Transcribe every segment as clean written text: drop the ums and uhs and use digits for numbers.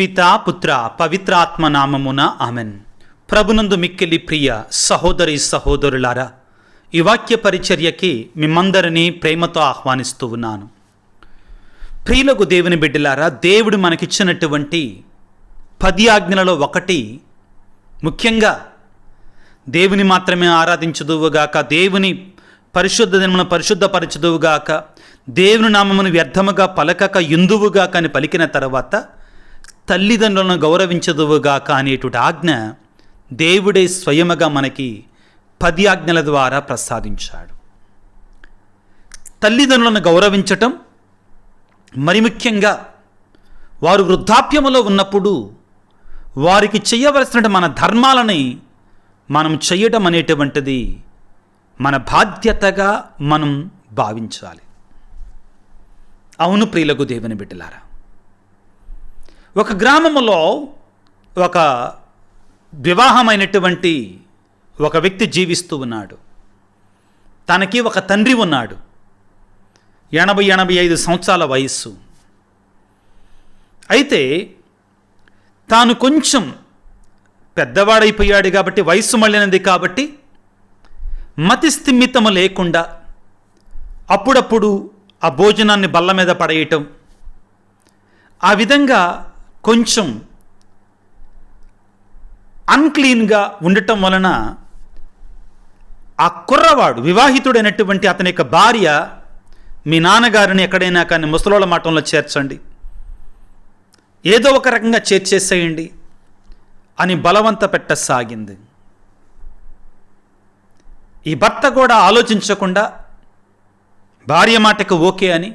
పితా పుత్ర పవిత్రాత్మ నామమున ఆమెన్. ప్రభునందు మిక్కిలి ప్రియ సహోదరి సహోదరులారా, ఈ వాక్య పరిచర్యకి మిమ్మందరినీ ప్రేమతో ఆహ్వానిస్తూ ఉన్నాను. ప్రియులకు దేవుని బిడ్డలారా, దేవుడు మనకిచ్చినటువంటి 10 ఆజ్ఞలలో ఒకటి ముఖ్యంగా దేవుని మాత్రమే ఆరాధించుదువుగాక, దేవుని పరిశుద్ధ దినమును పరిశుద్ధపరచుదువుగాక, దేవుని నామమును వ్యర్థముగా పలకక యుందువుగాక అని పలికిన తర్వాత తల్లిదండ్రులను గౌరవించదువుగాక అనేటువంటి ఆజ్ఞ దేవుడే స్వయముగా మనకి 10 ఆజ్ఞల ద్వారా ప్రసాదించాడు. తల్లిదండ్రులను గౌరవించటం, మరి ముఖ్యంగా వారు వృద్ధాప్యములో ఉన్నప్పుడు వారికి చేయవలసిన మన ధర్మాలని మనం చేయడం అనేటువంటిది మన బాధ్యతగా మనం భావించాలి. అవును ప్రియులకు దేవుని బిడ్డలారా, ఒక గ్రామంలో ఒక వివాహమైనటువంటి ఒక వ్యక్తి జీవిస్తూ ఉన్నాడు. తనకి ఒక తండ్రి ఉన్నాడు. 80-85 సంవత్సరాల వయస్సు. అయితే తాను కొంచెం పెద్దవాడైపోయాడు కాబట్టి, వయస్సు మళ్ళినది కాబట్టి, మతి స్థిమితము లేకుండా అప్పుడప్పుడు ఆ భోజనాన్ని బల్ల మీద పడేయటం, ఆ విధంగా కొంచెం అన్క్లీన్గా ఉండటం వలన ఆ కుర్రవాడు, వివాహితుడైనటువంటి అతని యొక్క భార్య, మీ నాన్నగారిని ఎక్కడైనా కానీ ముసలోళ్ళ మఠంలో చేర్చండి, ఏదో ఒక రకంగా చేర్చేసేయండి అని బలవంత పెట్టసాగింది. ఈ భర్త కూడా ఆలోచించకుండా భార్య మాటకు ఓకే అని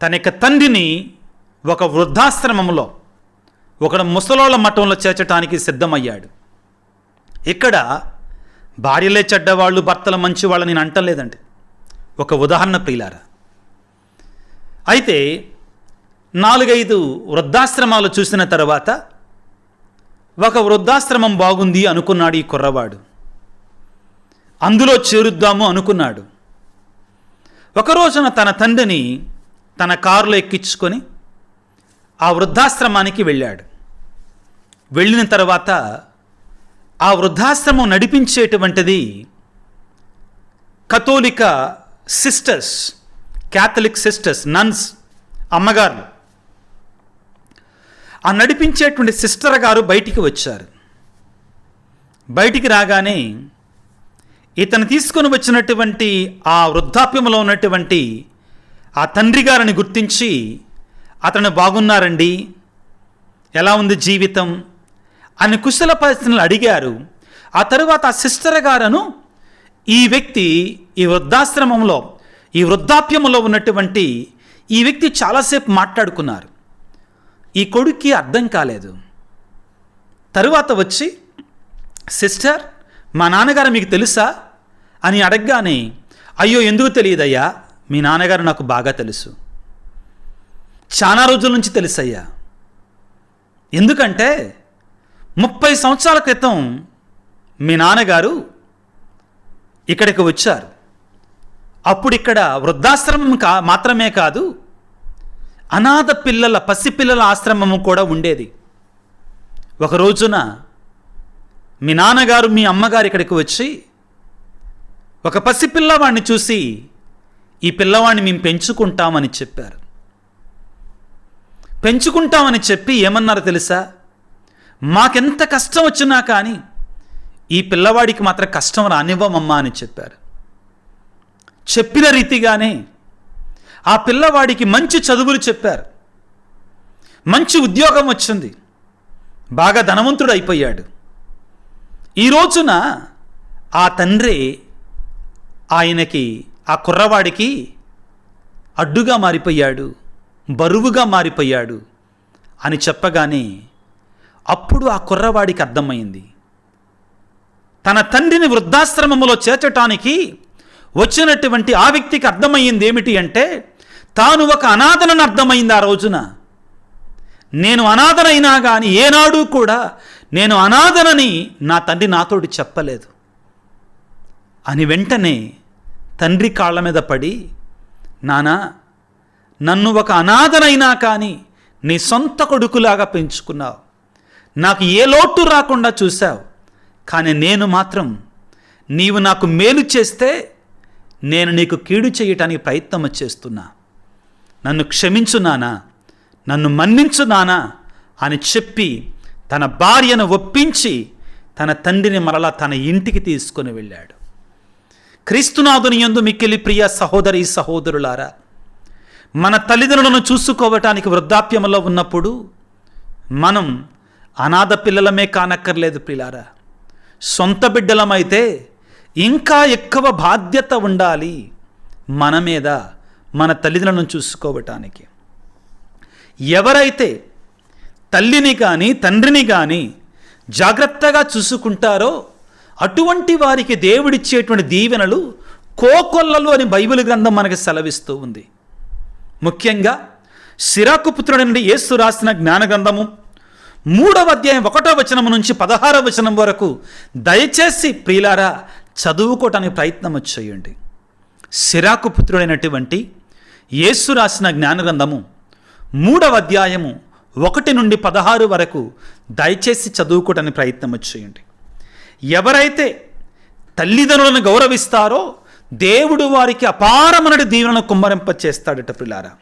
తన యొక్క తండ్రిని ఒక వృద్ధాశ్రమంలో, ఒక ముసలోళ్ళ మఠంలో చేర్చడానికి సిద్ధమయ్యాడు. ఇక్కడ భార్యలే చెడ్డవాళ్ళు, భర్తలు మంచివాళ్ళు నేను అంటలేదండి, ఒక ఉదాహరణ ప్రియులారా. అయితే 4-5 వృద్ధాశ్రమాలు చూసిన తర్వాత ఒక వృద్ధాశ్రమం బాగుంది అనుకున్నాడు ఈ కుర్రవాడు. అందులో చేరుద్దాము అనుకున్నాడు. ఒక రోజున తన తండ్రిని తన కారులో ఎక్కించుకొని ఆ వృద్ధాశ్రమానికి వెళ్ళాడు. వెళ్ళిన తర్వాత ఆ వృద్ధాశ్రమం నడిపించేటువంటిది కథోలిక సిస్టర్స్, క్యాథలిక్ సిస్టర్స్, నన్స్, అమ్మగారు. ఆ నడిపించేటువంటి సిస్టర్ గారు బయటికి వచ్చారు. బయటికి రాగానే ఇతను తీసుకొని వచ్చినటువంటి ఆ వృద్ధాప్యంలో ఉన్నటువంటి ఆ తండ్రి గారిని గుర్తించి, అతను బాగున్నారండి, ఎలా ఉంది జీవితం అని కుశల పరిస్థితులను అడిగారు. ఆ తరువాత ఆ సిస్టర్ గారును ఈ వ్యక్తి ఈ వృద్ధాశ్రమంలో, ఈ వృద్ధాప్యంలో ఉన్నటువంటి ఈ వ్యక్తి చాలాసేపు మాట్లాడుకున్నారు. ఈ కొడుక్కి అర్థం కాలేదు. తరువాత వచ్చి, సిస్టర్, మా నాన్నగారు మీకు తెలుసా అని అడగగానే, అయ్యో ఎందుకు తెలియదయ్యా, మీ నాన్నగారు నాకు బాగా తెలుసు, చాలా రోజుల నుంచి తెలుసయ్యా. ఎందుకంటే 30 సంవత్సరాల క్రితం మీ నాన్నగారు ఇక్కడికి వచ్చారు. అప్పుడు ఇక్కడ వృద్ధాశ్రమం మాత్రమే కాదు, అనాథ పిల్లల, పసిపిల్లల ఆశ్రమము కూడా ఉండేది. ఒక రోజున మీ నాన్నగారు, మీ అమ్మగారు ఇక్కడికి వచ్చి ఒక పసిపిల్లవాడిని చూసి, ఈ పిల్లవాడిని మేము పెంచుకుంటామని చెప్పారు. పెంచుకుంటామని చెప్పి ఏమన్నారో తెలుసా, మాకెంత కష్టం వచ్చినా కానీ ఈ పిల్లవాడికి మాత్రం కష్టం రానివ్వమమ్మా అని చెప్పారు. చెప్పిన రీతిగానే ఆ పిల్లవాడికి మంచి చదువులు చెప్పారు, మంచి ఉద్యోగం వచ్చింది, బాగా ధనవంతుడు అయిపోయాడు. ఈ రోజున ఆ తండ్రి ఆయనకి, ఆ కుర్రవాడికి అడ్డుగా మారిపోయాడు, బరువుగా మారిపోయాడు అని చెప్పగానే అప్పుడు ఆ కుర్రవాడికి అర్థమైంది, తన తండ్రిని వృద్ధాశ్రమంలో చేర్చటానికి వచ్చినటువంటి ఆ వ్యక్తికి అర్థమయ్యింది ఏమిటి అంటే, తాను ఒక అనాథనని అర్థమైంది. ఆ రోజున నేను అనాథనైనా కానీ ఏనాడు కూడా నేను అనాథనని నా తండ్రి నాతోటి చెప్పలేదు అని వెంటనే తండ్రి కాళ్ళ మీద పడి, నానా, నన్ను ఒక అనాథనైనా కానీ నీ సొంత కొడుకులాగా పెంచుకున్నావు. నాకు ఏ లోటు రాకుండా చూశావు. కానీ నేను మాత్రం నీవు నాకు మేలు చేస్తే నేను నీకు కీడు చేయటానికి ప్రయత్నం చేస్తున్నా. నన్ను క్షమించు నానా, నన్ను మన్నించు నానా అని చెప్పి తన భార్యను ఒప్పించి తన తండ్రిని మరలా తన ఇంటికి తీసుకొని వెళ్ళాడు. క్రీస్తునాథుని యందు మిక్కిలి ప్రియ సహోదరి సహోదరులారా, మన తల్లిదండ్రులను చూసుకోవటానికి వృద్ధాప్యంలో ఉన్నప్పుడు మనం అనాథ పిల్లలమే కానక్కర్లేదు ప్రియులారా, సొంత బిడ్డలమైతే ఇంకా ఎక్కువ బాధ్యత ఉండాలి మన మీద, మన తల్లిదండ్రులను చూసుకోవటానికి. ఎవరైతే తల్లిని కానీ తండ్రిని కానీ జాగ్రత్తగా చూసుకుంటారో అటువంటి వారికి దేవుడిచ్చేటువంటి దీవెనలు కోకొల్లలు అని బైబిల్ గ్రంథం మనకు సెలవిస్తూ ఉంది. ముఖ్యంగా సిరాకు పుత్రుడి నుండి యేసు రాసిన జ్ఞాన గ్రంథము 3వ అధ్యాయం 1వ వచనం నుంచి 16వ వచనం వరకు దయచేసి ప్రియులారా చదువుకోవటానికి ప్రయత్నం చేయండి. సిరాకు పుత్రుడైనటువంటి యేసు రాసిన జ్ఞాన గ్రంథము 3వ అధ్యాయము 1 నుండి 16 వరకు దయచేసి చదువుకోవటానికి ప్రయత్నం చేయండి. ఎవరైతే తల్లిదండ్రులను గౌరవిస్తారో దేవుడు వారికి అపారమైన దీవెనలను కుమ్మరింప చేస్తాడట ప్రియులారా.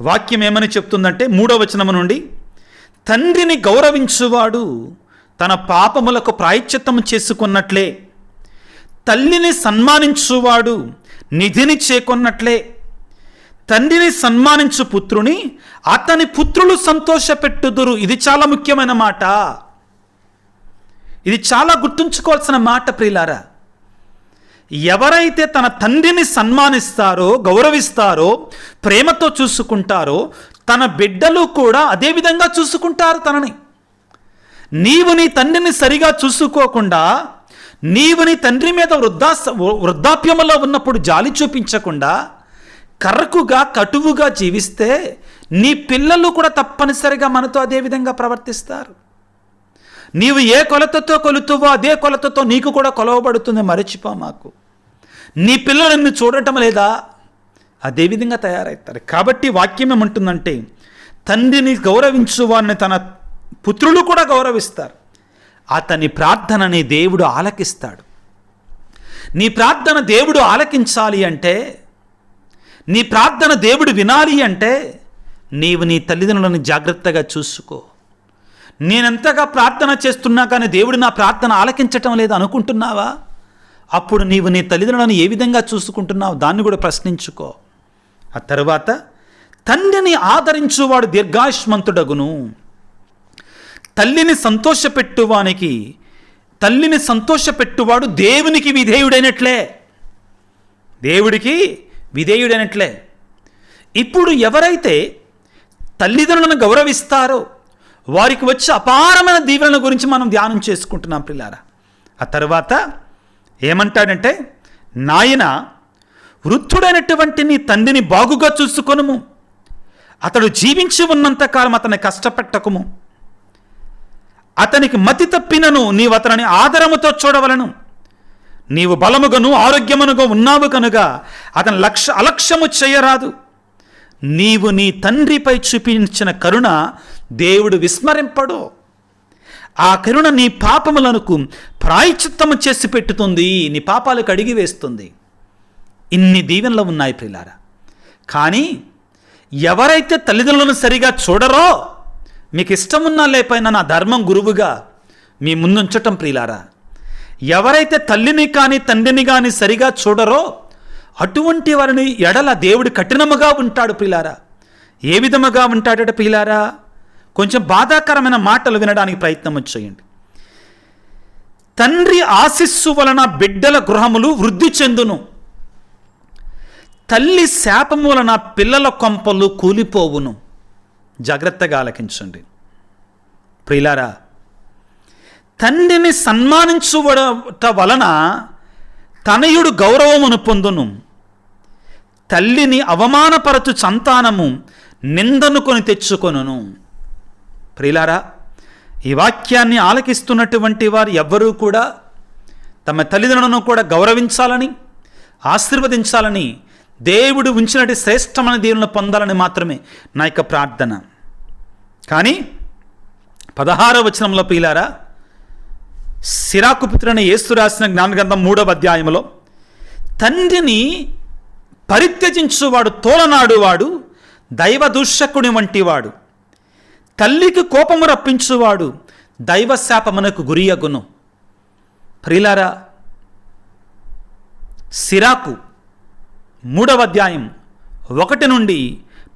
వాక్యం ఏమని చెప్తుందంటే 3వ వచనము నుండి, తండ్రిని గౌరవించువాడు తన పాపములకు ప్రాయశ్చిత్తం చేసుకున్నట్లే, తల్లిని సన్మానించువాడు నిధిని చేకొన్నట్లే, తండ్రిని సన్మానించు పుత్రుని అతని పుత్రులు సంతోషపెట్టుదురు. ఇది చాలా ముఖ్యమైన మాట. ఇది చాలా గుర్తుంచుకోవాల్సిన మాట ప్రియులారా. ఎవరైతే తన తండ్రిని సన్మానిస్తారో, గౌరవిస్తారో, ప్రేమతో చూసుకుంటారో తన బిడ్డలు కూడా అదే విధంగా చూసుకుంటారు తనని. నీవు నీ తండ్రిని సరిగా చూసుకోకుండా, నీవు నీ తండ్రి మీద వృద్ధాప్యంలో ఉన్నప్పుడు జాలి చూపించకుండా కర్రకుగా కటువుగా జీవిస్తే నీ పిల్లలు కూడా తప్పనిసరిగా మనతో అదే విధంగా ప్రవర్తిస్తారు. నీవు ఏ కొలతతో కొలుతువో అదే కొలతతో నీకు కూడా కొలవబడుతుంది. మరచిపో మాకు. నీ పిల్లలు నిన్ను చూడటం లేదా? అదేవిధంగా తయారవుతారు. కాబట్టి వాక్యం ఏమంటుందంటే, తండ్రిని గౌరవించువారిని తన పుత్రులు కూడా గౌరవిస్తారు. అతని ప్రార్థనని దేవుడు ఆలకిస్తాడు. నీ ప్రార్థన దేవుడు ఆలకించాలి అంటే, నీ ప్రార్థన దేవుడు వినాలి అంటే నీవు నీ తల్లిదండ్రులను జాగ్రత్తగా చూసుకో. నేనెంతగా ప్రార్థన చేస్తున్నా కానీ దేవుడు నా ప్రార్థన ఆలకించటం లేదు అనుకుంటున్నావా? అప్పుడు నీవు నీ తల్లిదండ్రులను ఏ విధంగా చూసుకుంటున్నావు దాన్ని కూడా ప్రశ్నించుకో. ఆ తర్వాత తండ్రిని ఆదరించువాడు దీర్ఘాయుష్మంతుడగును. తల్లిని సంతోషపెట్టువాడు దేవునికి విధేయుడైనట్లే. దేవుడికి విధేయుడైనట్లే. ఇప్పుడు ఎవరైతే తల్లిదండ్రులను గౌరవిస్తారో వారికి వచ్చే అపారమైన దీవెనల గురించి మనం ధ్యానం చేసుకుంటున్నాం ప్రియులారా. ఆ తర్వాత ఏమంటాడంటే, నాయన వృద్ధుడైనటువంటి నీ తండ్రిని బాగుగా చూసుకొనుము, అతడు జీవించి ఉన్నంతకాలం అతన్ని కష్టపెట్టకుము, అతనికి మతి తప్పినను నీవు అతనిని ఆదరముతో చూడవలను. నీవు బలముగను ఆరోగ్యమునుగా ఉన్నావు కనుక అతని అలక్ష్యము చేయరాదు. నీవు నీ తండ్రిపై చూపించిన కరుణ దేవుడు విస్మరింపడు. ఆ కరుణ నీ పాపములకు ప్రాయశ్చిత్తము చేసి పెట్టుతుంది, నీ పాపాలు కడిగి వేస్తుంది. ఇన్ని దీవెనలు ఉన్నాయి ప్రియులారా. కానీ ఎవరైతే తల్లిదండ్రులను సరిగా చూడరో, మీకు ఇష్టం ఉన్నా లేకపోయినా నా ధర్మం గురువుగా మీ ముందుంచటం ప్రియులారా, ఎవరైతే తల్లిని కానీ తండ్రిని కానీ సరిగా చూడరో అటువంటి వారిని ఎడల దేవుడు కఠినముగా ఉంటాడు ప్రియులారా. ఏ విధముగా ఉంటాడట ప్రియులారా? కొంచెం బాధాకరమైన మాటలు వినడానికి ప్రయత్నం చేయండి. తండ్రి ఆశీస్సు వలన బిడ్డల గృహములు వృద్ధి చెందును, తల్లి శాపము వలన పిల్లల కొంపలు కూలిపోవును. జాగ్రత్తగా ఆలకించండి ప్రియులారా. తండ్రిని సన్మానించుట వలన తనయుడు గౌరవమును పొందును, తల్లిని అవమానపరచు సంతానము నిందను కొని తెచ్చుకొనును. ప్రియులారా, ఈ వాక్యాన్ని ఆలకిస్తున్నటువంటి వారు ఎవ్వరూ కూడా తమ తల్లిదండ్రులను కూడా గౌరవించాలని, ఆశీర్వదించాలని, దేవుడు ఉంచినటువంటి శ్రేష్టమైన దీవెనలను పొందాలని మాత్రమే నా యొక్క ప్రార్థన. కానీ 16వ వచనంలో ప్రియులారా, సిరాకు పుత్రుడైన యేసు రాసిన జ్ఞానగ్రంథం 3వ అధ్యాయంలో, తండ్రిని పరిత్యజించువాడు తోలనాడువాడు దైవ దూషకుడి వంటివాడు, తల్లికి కోపము రప్పించువాడు దైవ శాపమునకు గురియగును. ప్రియులారా, సిరాకు 3వ అధ్యాయం 1 నుండి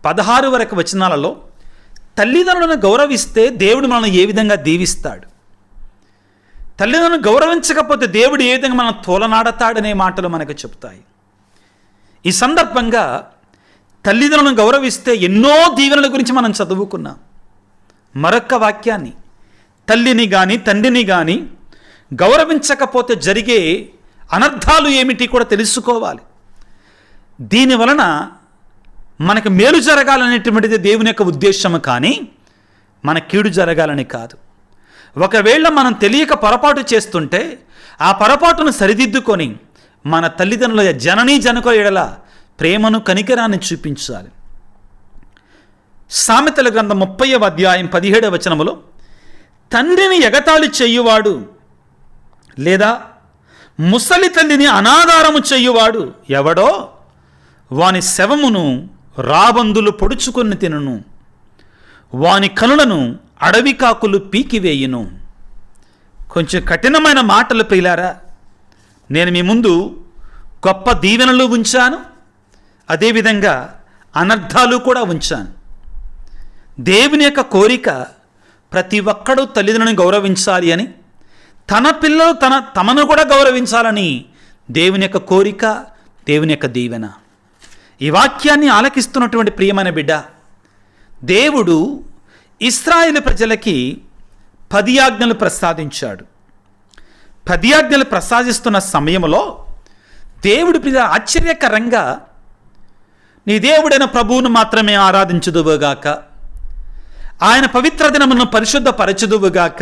16 వరకు వచనాలలో తల్లిదండ్రులను గౌరవిస్తే దేవుడు మనల్ని ఏ విధంగా దీవిస్తాడు, తల్లిదండ్రులను గౌరవించకపోతే దేవుడు ఏ విధంగా మనం తోలనాడతాడనే మాటలు మనకు చెప్తాయి. ఈ సందర్భంగా తల్లిదండ్రులను గౌరవిస్తే ఎన్నో దీవెనల గురించి మనం చదువుకున్నాం. మరొక్క వాక్యాన్ని, తల్లిని కానీ తండ్రిని కానీ గౌరవించకపోతే జరిగే అనర్థాలు ఏమిటి కూడా తెలుసుకోవాలి. దీనివలన మనకు మేలు జరగాలనేటువంటిది దేవుని యొక్క ఉద్దేశము, కానీ మన కీడు జరగాలని కాదు. ఒకవేళ మనం తెలియక పొరపాటు చేస్తుంటే ఆ పొరపాటును సరిదిద్దుకొని మన తల్లిదండ్రుల జననీ జనకుల ఎడల ప్రేమను కనికరాన్ని చూపించాలి. సామెతల గ్రంథం 30వ అధ్యాయం 17వ వచనములో, తండ్రిని ఎగతాళి చెయ్యువాడు లేదా ముసలి తల్లిని అనాధారము చెయ్యువాడు ఎవడో వాని శవమును రాబందులు పొడుచుకొని తినును, వాని కనులను అడవి కాకులు పీకివేయును. కొంచెం కఠినమైన మాటలు ప్రియులారా. నేను మీ ముందు గొప్ప దీవెనలు ఉంచాను, అదేవిధంగా అనర్థాలు కూడా ఉంచాను. దేవుని యొక్క కోరిక ప్రతి ఒక్కడూ తల్లిదండ్రులను గౌరవించాలి అని, తన పిల్లలు తమను కూడా గౌరవించాలని దేవుని యొక్క కోరిక, దేవుని యొక్క దీవెన. ఈ వాక్యాన్ని ఆలకిస్తున్నటువంటి ప్రియమైన బిడ్డ, దేవుడు ఇశ్రాయేలు ప్రజలకి 10 ఆజ్ఞలు ప్రసాదించాడు. 10 ఆజ్ఞలు ప్రసాదిస్తున్న సమయంలో దేవుడు ఆశ్చర్యకరంగా, నీ దేవుడైన ప్రభువును మాత్రమే ఆరాధించుదువుగాక, ఆయన పవిత్ర దినమును పరిశుద్ధపరచుదువుగాక,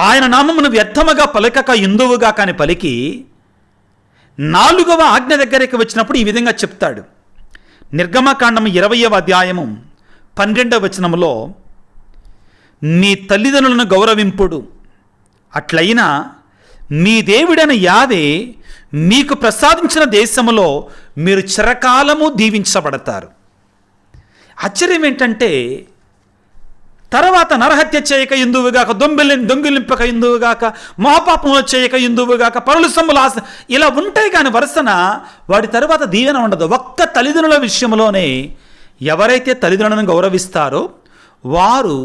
ఆయన నామమును వ్యర్థముగా పలకక ఇందువుగాక అని పలికి 4వ ఆజ్ఞ దగ్గరికి వచ్చినప్పుడు ఈ విధంగా చెప్తాడు. నిర్గమకాండము 20వ అధ్యాయము 12వ వచనములో, నీ తల్లిదండ్రులను గౌరవింపుడు, అట్లయినా మీ దేవుడైన యావే మీకు ప్రసాదించిన దేశములో మీరు చిరకాలము దీవించబడతారు. ఆశ్చర్యం ఏంటంటే, తర్వాత నరహత్య చేయక ఇందువుగాక, దొంగిలింపక ఇందువుగాక, మహాపాపములు చేయక ఇందువుగాక, పరుల సొమ్ములు ఆశ, ఇలా ఉంటాయి. కానీ వరుసన వాడి తర్వాత దీవెన ఉండదు. ఒక్క తల్లిదండ్రుల విషయంలోనే ఎవరైతే తల్లిదండ్రులను గౌరవిస్తారో వారు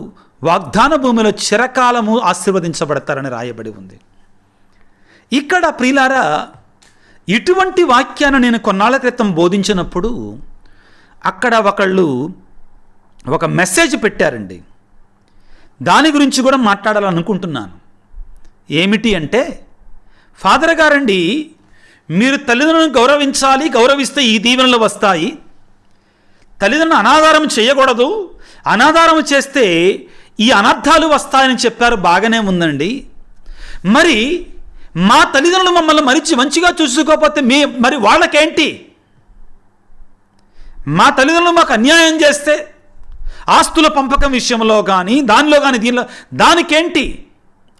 వాగ్దాన భూమిలో చిరకాలము ఆశీర్వదించబడతారని రాయబడి ఉంది. ఇక్కడ ప్రియులారా, ఇటువంటి వాక్యాన్ని నేను కొన్నాళ్ళ క్రితం బోధించినప్పుడు అక్కడ ఒకళ్ళు ఒక మెసేజ్ పెట్టారండి. దాని గురించి కూడా మాట్లాడాలనుకుంటున్నాను. ఏమిటి అంటే, ఫాదర్ గారండి, మీరు తల్లిదండ్రులను గౌరవించాలి, గౌరవిస్తే ఈ దీవెనలు వస్తాయి, తల్లిదండ్రులను అనాధారం చేయకూడదు, అనాధారం చేస్తే ఈ అనర్థాలు వస్తాయని చెప్పారు. బాగానే ఉందండి. మరి మా తల్లిదండ్రులు మమ్మల్ని మంచిగా చూసుకోకపోతే మరి వాళ్ళకేంటి? మా తల్లిదండ్రులు మాకు అన్యాయం చేస్తే ఆస్తుల పంపకం విషయంలో కానీ దానిలో కానీ దానికేంటి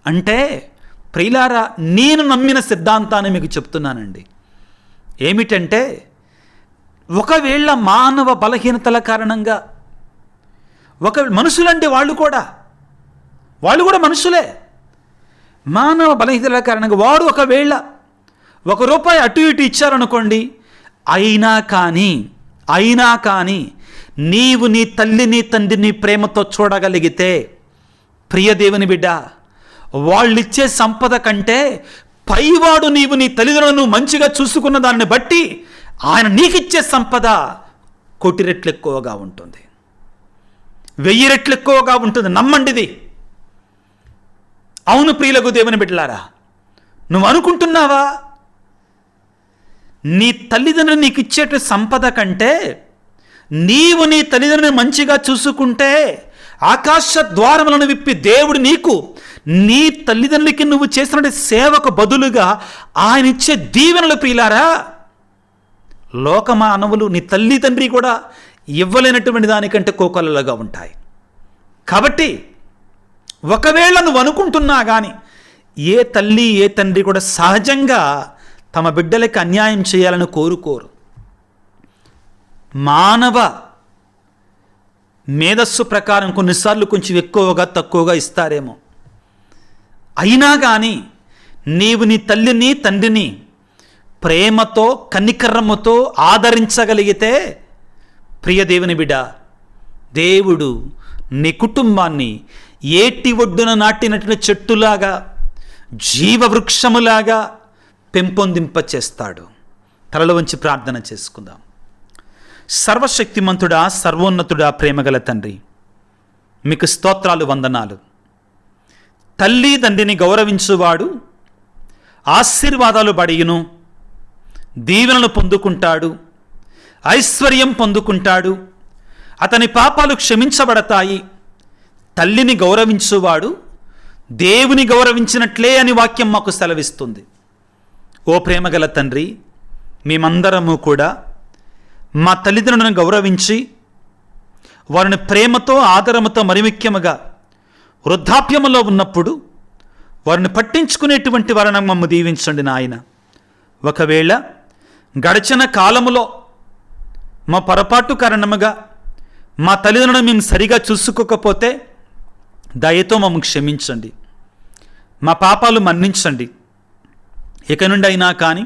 అంటే, ప్రియులారా, నేను నమ్మిన సిద్ధాంతాన్ని మీకు చెప్తున్నానండి. ఏమిటంటే, ఒకవేళ మానవ బలహీనతల కారణంగా మనుషులంటే వాళ్ళు కూడా మనుషులే. మానవ బలహీనతల కారణంగా వాడు ఒకవేళ ₹1 అటు ఇటు ఇచ్చారనుకోండి, అయినా కానీ నీవు నీ తల్లిని తండ్రిని ప్రేమతో చూడగలిగితే, ప్రియ దేవుని బిడ్డ, వాళ్ళిచ్చే సంపద కంటే పైవాడు నీవు నీ తల్లిదండ్రులను మంచిగా చూసుకున్న దాన్ని బట్టి ఆయన నీకిచ్చే సంపద 1,000 రెట్లు ఎక్కువగా ఉంటుంది, 1000 రెట్లు ఎక్కువగా ఉంటుంది. నమ్మండిది. అవును ప్రియులకు దేవుని బిడ్డలారా, నువ్వు అనుకుంటున్నావా నీ తల్లిదండ్రులు నీకు ఇచ్చేట సంపద కంటే నీవు నీ తల్లిదండ్రులను మంచిగా చూసుకుంటే ఆకాశ ద్వారములను విప్పి దేవుడు నీకు నీ తల్లిదండ్రులకి నువ్వు చేసిన సేవకు బదులుగా ఆయన ఇచ్చే దీవెనలు ప్రియులారా, లోకమానవులు నీ తల్లిదండ్రి కూడా ఇవ్వలేనటువంటి దానికంటే కోకొల్లలుగా ఉంటాయి. కాబట్టి ఒకవేళ నువ్వు అనుకుంటున్నా కానీ ఏ తల్లి ఏ తండ్రి కూడా సహజంగా తమ బిడ్డలకి అన్యాయం చేయాలని కోరుకోరు. మానవ మేధస్సు ప్రకారం కొన్నిసార్లు కొంచెం ఎక్కువగా తక్కువగా ఇస్తారేమో. అయినా కానీ నీవు నీ తల్లిని తండ్రిని ప్రేమతో కనికరముతో ఆదరించగలిగితే ప్రియ దేవుని బిడ్డ, దేవుడు నీ కుటుంబాన్ని ఏటి ఒడ్డున నాటినటువంటి చెట్టులాగా జీవవృక్షములాగా పెంపొందింపచేస్తాడు. తలలో వంచి ప్రార్థన చేసుకుందాం. సర్వశక్తిమంతుడా, సర్వోన్నతుడా, ప్రేమగల తండ్రి, మీకు స్తోత్రాలు, వందనాలు. తల్లి తండ్రిని గౌరవించువాడు ఆశీర్వాదాలు బడియును, దీవెనలు పొందుకుంటాడు, ఐశ్వర్యం పొందుకుంటాడు, అతని పాపాలు క్షమించబడతాయి. తల్లిని గౌరవించువాడు దేవుని గౌరవించినట్లే అని వాక్యం మాకు సెలవిస్తుంది. ఓ ప్రేమగల తండ్రి, మేమందరము కూడా మా తల్లిదండ్రులను గౌరవించి వారిని ప్రేమతో ఆదరముతో మరి ముఖ్యముగా వృద్ధాప్యములో ఉన్నప్పుడు వారిని పట్టించుకునేటువంటి వారిని మమ్మ దీవించండి నాయన. ఒకవేళ గడిచిన కాలములో మా పొరపాటు కారణముగా మా తల్లిదండ్రులను మేము సరిగా చూసుకోకపోతే దయతో మమ్మల్ని క్షమించండి, మా పాపాలు మన్నించండి. ఇక నుండి అయినా కానీ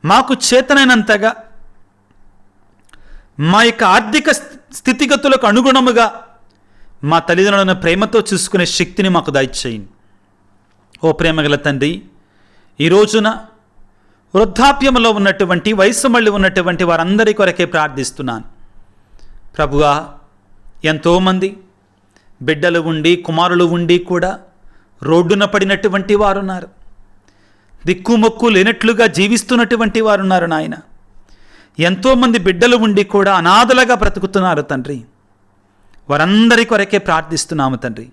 మాకు చేతనైనంతగా మా యొక్క ఆర్థిక స్థితిగతులకు అనుగుణముగా మా తల్లిదండ్రులను ప్రేమతో చూసుకునే శక్తిని మాకు దయచేయండి. ఓ ప్రేమగల తండ్రి, ఈ రోజున వృద్ధాప్యంలో ఉన్నటువంటి వయసు మళ్ళీ ఉన్నటువంటి వారందరి కొరకే ప్రార్థిస్తున్నాను. ప్రభువా, ఎంతోమంది బిడ్డలు ఉండి కుమారులు ఉండి కూడా రోడ్డున పడినటువంటి వారున్నారు, దిక్కుమొక్కు లేనట్లుగా జీవిస్తున్నటువంటి వారున్నారు నాయన. ఎంతోమంది బిడ్డలు ఉండి కూడా అనాథలుగా బ్రతుకుతున్నారు తండ్రి. వారందరి కొరకే ప్రార్థిస్తున్నాము తండ్రి.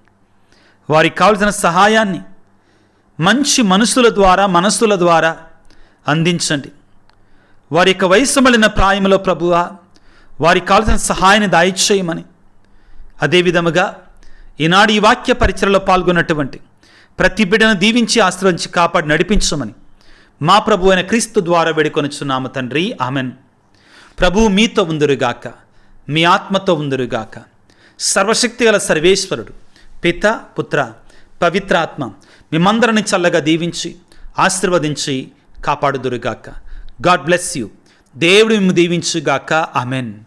వారికి కావలసిన సహాయాన్ని మంచి మనస్సుల ద్వారా అందించండి. వారి యొక్క వయసు మళ్ళిన ప్రాయంలో ప్రభువా, వారికి కావలసిన సహాయాన్ని దయచేయమని, అదేవిధముగా ఈనాడు ఈ వాక్య పరిచయలో పాల్గొన్నటువంటి ప్రతి బిడ్డను దీవించి ఆశ్రయించి కాపాడి నడిపించమని మా ప్రభు అయిన క్రీస్తు ద్వారా వేడుకొనుచున్నాము తండ్రి. ఆమెన్. ప్రభువు మీతో ఉందురుగాక, మీ ఆత్మతో ఉందురుగాక. సర్వశక్తిగల సర్వేశ్వరుడు పిత పుత్ర పవిత్రాత్మ మిమ్మందరిని చల్లగా దీవించి ఆశీర్వదించి కాపాడుదురుగాక. God bless you. దేవుడు మిమ్ము దీవించుగాక. ఆమెన్.